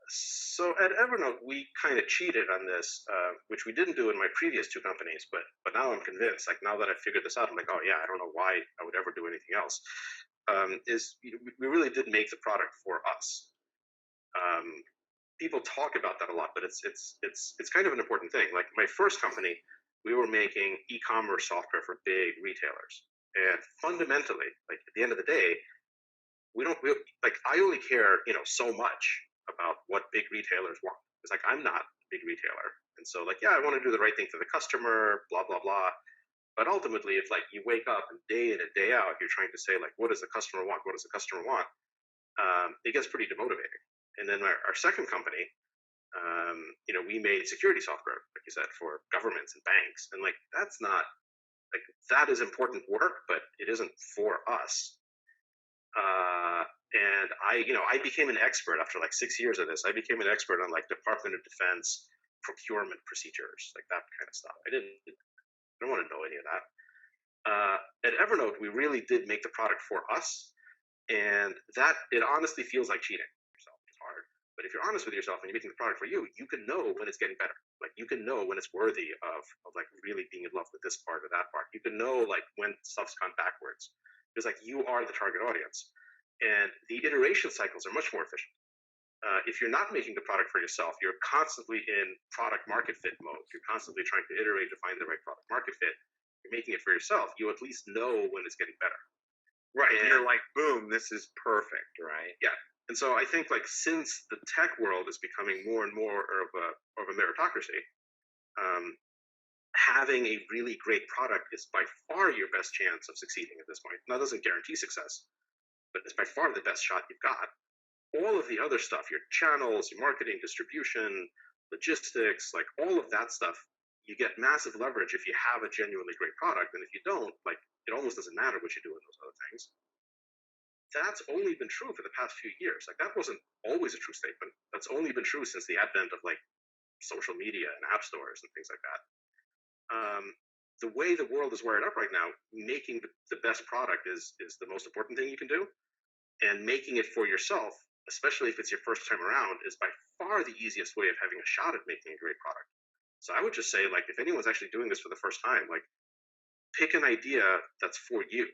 So at Evernote, we kind of cheated on this, which we didn't do in my previous two companies, but now I'm convinced. Like now that I've figured this out, I'm like, oh yeah, I don't know why I would ever do anything else. We really did make the product for us. Um, People talk about that a lot, but it's kind of an important thing. Like my first company, we were making e-commerce software for big retailers, and fundamentally, like at the end of the day, like I only care, so much about what big retailers want. It's like I'm not a big retailer, and so like yeah, I want to do the right thing for the customer, blah blah blah. But ultimately, if like you wake up and day in and day out, you're trying to say like, what does the customer want? What does the customer want? It gets pretty demotivating. And then our second company, we made security software, like you said, for governments and banks, and like that's not like that is important work, but it isn't for us. And I became an expert after like 6 years of this. I became an expert on like Department of Defense procurement procedures, like that kind of stuff. I don't want to know any of that. At Evernote, we really did make the product for us, and that it honestly feels like cheating yourself. It's hard, but if you're honest with yourself and you're making the product for you, you can know when it's getting better. Like you can know when it's worthy of like really being in love with this part or that part. You can know like when stuff's gone backwards, because like you are the target audience, and the iteration cycles are much more efficient. If you're not making the product for yourself, you're constantly in product market fit mode. You're constantly trying to iterate to find the right product market fit. You're making it for yourself. You at least know when it's getting better. Right. And You're like, boom, this is perfect, right? yeah. And so I think like since the tech world is becoming more and more of a meritocracy, um, having a really great product is by far your best chance of succeeding at this point. Now, it doesn't guarantee success, but it's by far the best shot you've got. All of the other stuff, your channels, your marketing, distribution, logistics, like all of that stuff, you get massive leverage if you have a genuinely great product. And if you don't, like it almost doesn't matter what you do in those other things. That's only been true for the past few years. Like that wasn't always a true statement. That's only been true since the advent of like social media and app stores and things like that. The way the world is wired up right now, making the best product is the most important thing you can do, and making it for yourself, especially if it's your first time around, is by far the easiest way of having a shot at making a great product. So I would just say, like, if anyone's actually doing this for the first time, like, pick an idea that's for you.